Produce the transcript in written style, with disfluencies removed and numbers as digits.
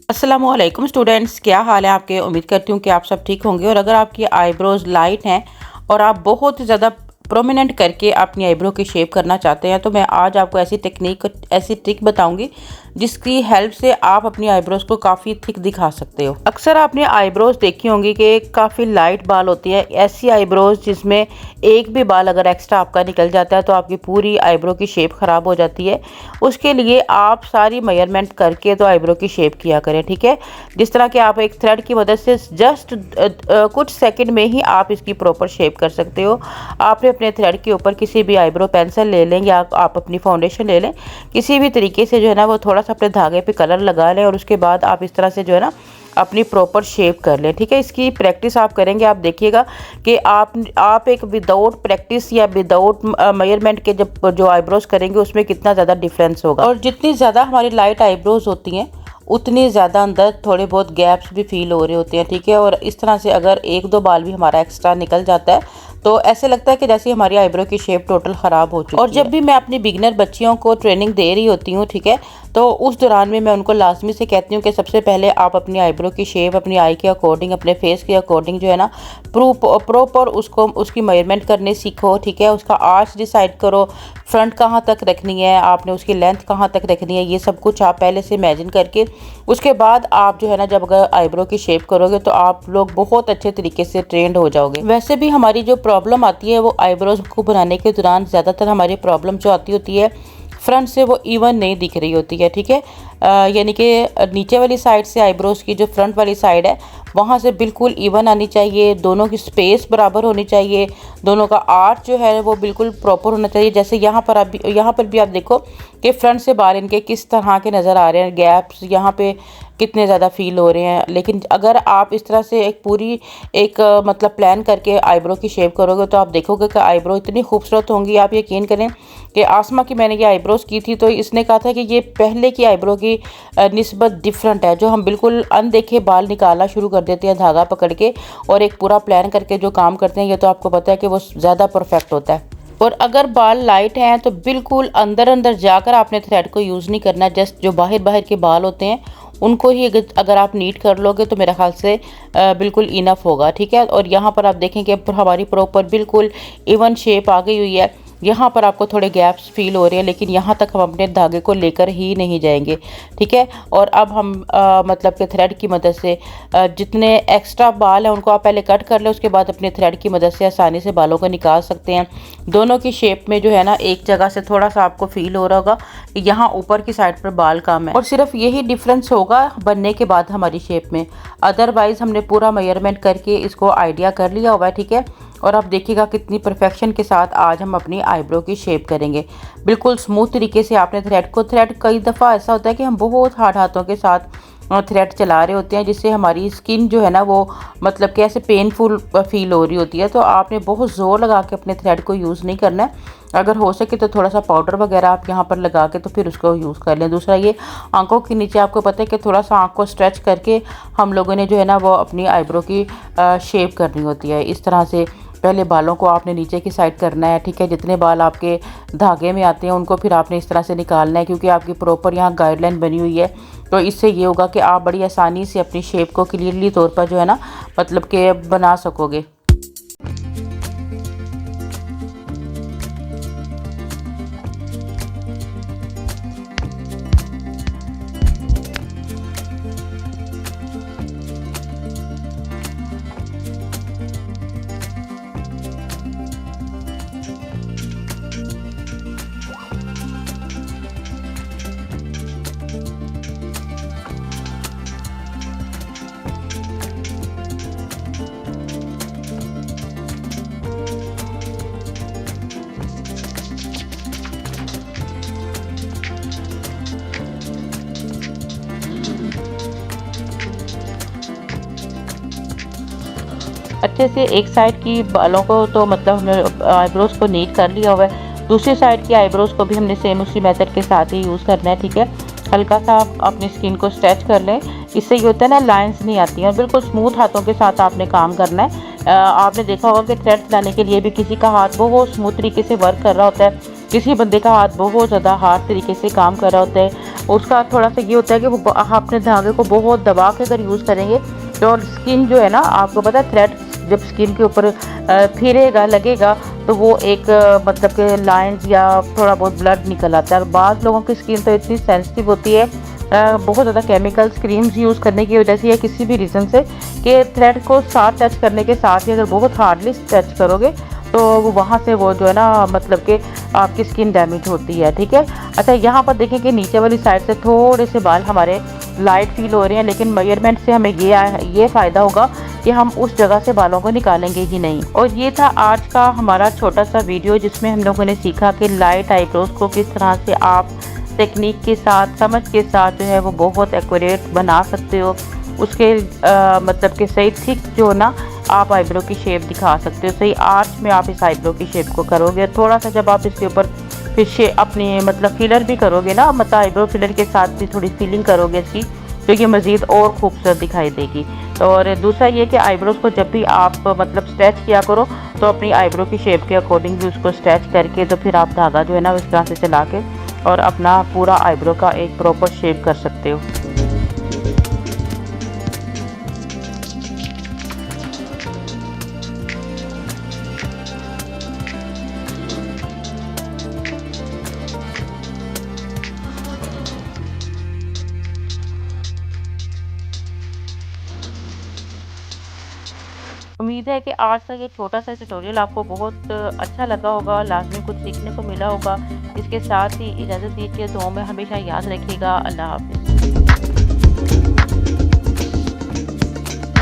अस्सलामुअलैकुम स्टूडेंट्स, क्या हाल है आपके। उम्मीद करती हूँ कि आप सब ठीक होंगे। और अगर आपकी आईब्रोज लाइट हैं और आप बहुत ज़्यादा प्रोमिनेंट करके अपनी आईब्रो की शेप करना चाहते हैं तो मैं आज आपको ऐसी ट्रिक बताऊंगी जिसकी हेल्प से आप अपनी आईब्रोज को काफ़ी थिक दिखा सकते हो। अक्सर आपने आईब्रोज देखी होंगी कि काफ़ी लाइट बाल होती है। ऐसी आईब्रोज जिसमें एक भी बाल अगर एक्स्ट्रा आपका निकल जाता है तो आपकी पूरी आईब्रो की शेप ख़राब हो जाती है। उसके लिए आप सारी मेजरमेंट करके तो आईब्रो की शेप किया करें, ठीक है। जिस तरह कि आप एक थ्रेड की मदद से जस्ट कुछ सेकंड में ही आप इसकी प्रॉपर शेप कर सकते हो। आपने अपने थ्रेड के ऊपर किसी भी आईब्रो पेंसिल ले लें या आप अपनी फाउंडेशन ले लें, किसी भी तरीके से जो है ना वो थोड़ा सा अपने धागे पे कलर लगा लें और उसके बाद आप इस तरह से जो है ना अपनी प्रॉपर शेप कर लें, ठीक है। इसकी प्रैक्टिस आप करेंगे, आप देखिएगा कि आप एक विदाउट प्रैक्टिस या विदाउट मेजरमेंट के जब जो आईब्रोज करेंगे उसमें कितना ज़्यादा डिफरेंस होगा। और जितनी ज़्यादा हमारी लाइट आईब्रोज होती हैं उतनी ज़्यादा अंदर थोड़े बहुत गैप्स भी फील हो रहे होते हैं, ठीक है। और इस तरह से अगर एक दो बाल भी हमारा एक्स्ट्रा निकल जाता है तो ऐसे लगता है कि जैसे हमारी आईब्रो की शेप टोटल ख़राब हो चुकी है। और जब भी मैं अपनी बिगिनर बच्चियों को ट्रेनिंग दे रही होती हूँ, ठीक है, तो उस दौरान में मैं उनको लाजमी से कहती हूँ कि सबसे पहले आप अपनी आईब्रो की शेप अपनी आई के अकॉर्डिंग, अपने फेस के अकॉर्डिंग जो है ना प्रॉपर उसकी मेजरमेंट करने सीखो, ठीक है। उसका आर्च डिसाइड करो, फ्रंट कहाँ तक रखनी है आपने, उसकी लेंथ कहाँ तक रखनी है, ये सब कुछ आप पहले से इमेजिन करके उसके बाद आप जो है ना जब अगर आईब्रो की शेप करोगे तो आप लोग बहुत अच्छे तरीके से ट्रेंड हो जाओगे। वैसे भी हमारी जो प्रॉब्लम आती है वो आईब्रोज को बनाने के दौरान ज़्यादातर हमारी प्रॉब्लम जो आती होती है फ्रंट से वो इवन नहीं दिख रही होती है, ठीक है। यानी कि नीचे वाली साइड से आईब्रोज की जो फ्रंट वाली साइड है वहाँ से बिल्कुल इवन आनी चाहिए, दोनों की स्पेस बराबर होनी चाहिए, दोनों का आर्च जो है वो बिल्कुल प्रॉपर होना चाहिए। जैसे यहाँ पर भी आप देखो कि फ्रंट से बाल इनके किस तरह के नज़र आ रहे हैं, गैप्स यहाँ पे कितने ज़्यादा फील हो रहे हैं। लेकिन अगर आप इस तरह से मतलब प्लान करके आईब्रो की शेप करोगे तो आप देखोगे कि आईब्रो इतनी खूबसूरत होंगी। आप यकीन करें कि आसमा की मैंने ये आईब्रोज की थी तो इसने कहा था कि ये पहले की आईब्रो की निस्बत डिफरेंट है। जो हम बिल्कुल अनदेखे बाल निकालना शुरू कर देते हैं धागा पकड़ के और एक पूरा प्लान करके जो काम करते हैं ये तो आपको पता है कि वो ज़्यादा परफेक्ट होता है। और अगर बाल लाइट हैं तो बिल्कुल अंदर अंदर जाकर आपने थ्रेड को यूज़ नहीं करना। जस्ट जो बाहर बाहर के बाल होते हैं उनको ही अगर आप नीट कर लोगे तो मेरा ख्याल से बिल्कुल इनफ होगा, ठीक है। और यहाँ पर आप देखें कि हमारी प्रॉपर बिल्कुल इवन शेप आ गई हुई है। यहाँ पर आपको थोड़े गैप्स फील हो रहे हैं लेकिन यहाँ तक हम अपने धागे को लेकर ही नहीं जाएंगे, ठीक है। और अब हम मतलब कि थ्रेड की मदद से जितने एक्स्ट्रा बाल हैं उनको आप पहले कट कर लें, उसके बाद अपने थ्रेड की मदद से आसानी से बालों को निकाल सकते हैं। दोनों की शेप में जो है ना एक जगह से थोड़ा सा आपको फील हो रहा होगा कि यहाँ ऊपर की साइड पर बाल कम है और सिर्फ यही डिफरेंस होगा बनने के बाद हमारी शेप में। अदरवाइज हमने पूरा मेजरमेंट करके इसको आइडिया कर लिया हुआ है, ठीक है। और आप देखिएगा कितनी परफेक्शन के साथ आज हम अपनी आईब्रो की शेप करेंगे बिल्कुल स्मूथ तरीके से। आपने थ्रेड कई दफ़ा ऐसा होता है कि हम बहुत हार्ड हाथों के साथ थ्रेड चला रहे होते हैं जिससे हमारी स्किन जो है ना वो मतलब कि ऐसे पेनफुल फील हो रही होती है। तो आपने बहुत ज़ोर लगा के अपने थ्रेड को यूज़ नहीं करना है। अगर हो सके तो थोड़ा सा पाउडर वगैरह आप यहाँ पर लगा के तो फिर उसको यूज़ कर लें। दूसरा ये आंखों के नीचे आपको पता है कि थोड़ा सा आंख को स्ट्रेच करके हम लोगों ने जो है ना वो अपनी आईब्रो की शेप करनी होती है। इस तरह से पहले बालों को आपने नीचे की साइड करना है, ठीक है। जितने बाल आपके धागे में आते हैं उनको फिर आपने इस तरह से निकालना है क्योंकि आपकी प्रॉपर यहाँ गाइडलाइन बनी हुई है। तो इससे ये होगा कि आप बड़ी आसानी से अपनी शेप को क्लियरली तौर पर जो है ना मतलब कि बना सकोगे। अच्छे से एक साइड की बालों को तो मतलब हमने आईब्रोज को नीट कर लिया हुआ है, दूसरी साइड की आईब्रोज को भी हमने सेम उसी मेथड के साथ ही यूज़ करना है, ठीक है। हल्का सा आप अपनी स्किन को स्ट्रेच कर लें, इससे ये होता है ना लाइंस नहीं आती हैं और बिल्कुल स्मूथ हाथों के साथ आपने काम करना है। आपने देखा होगा कि थ्रेड लाने के लिए भी किसी का हाथ बहुत स्मूथ तरीके से वर्क कर रहा होता है, किसी बंदे का हाथ बहुत ज़्यादा हार्ड तरीके से काम कर रहा होता है। उसका थोड़ा सा ये होता है कि वो आप अपने धागे को बहुत दबा के अगर यूज़ करेंगे तो स्किन जो है ना, आपको पता है थ्रेड जब स्किन के ऊपर फिरेगा लगेगा तो वो एक मतलब कि लाइंस या थोड़ा बहुत ब्लड निकल आता है। और बाज़ लोगों की स्किन तो इतनी सेंसिटिव होती है बहुत ज़्यादा केमिकल्स क्रीम्स यूज़ करने की वजह से या किसी भी रीज़न से कि थ्रेड को साथ टच करने के साथ ही अगर बहुत हार्डली टच करोगे तो वो वहाँ से वो जो है ना मतलब कि आपकी स्किन डैमेज होती है। ठीक है। अच्छा, यहाँ पर देखें कि नीचे वाली साइड से थोड़े से बाल हमारे लाइट फील हो रहे हैं, लेकिन मेजरमेंट से हमें ये फ़ायदा होगा कि हम उस जगह से बालों को निकालेंगे ही नहीं। और ये था आज का हमारा छोटा सा वीडियो जिसमें हम लोगों ने सीखा कि लाइट आईब्रोज को किस तरह से आप टेक्निक के साथ, समझ के साथ जो है वो बहुत एक्यूरेट बना सकते हो। उसके मतलब कि सही थिक जो ना आप आईब्रो की शेप दिखा सकते हो। सही आर्च में आप इस आईब्रो की शेप को करोगे। थोड़ा सा जब आप इसके ऊपर फिर अपनी मतलब फिलर भी करोगे ना, मतलब आईब्रो फिलर के साथ भी थोड़ी फीलिंग करोगे इसकी, तो ये मज़ीद और खूबसूरत दिखाई देगी। और दूसरा ये कि आईब्रोज को जब भी आप मतलब स्ट्रेच किया करो तो अपनी आईब्रो की शेप के अकॉर्डिंग भी उसको स्ट्रेच करके तो फिर आप धागा जो है ना इस तरह से चला के और अपना पूरा आईब्रो का एक प्रॉपर शेप कर सकते हो। उम्मीद है कि आज का ये छोटा सा ट्यूटोरियल आपको बहुत अच्छा लगा होगा, लाजमी कुछ सीखने को मिला होगा। इसके साथ ही इजाज़त दीजिए, दुआओं में हमेशा याद रखिएगा। अल्लाह हाफ़िज़।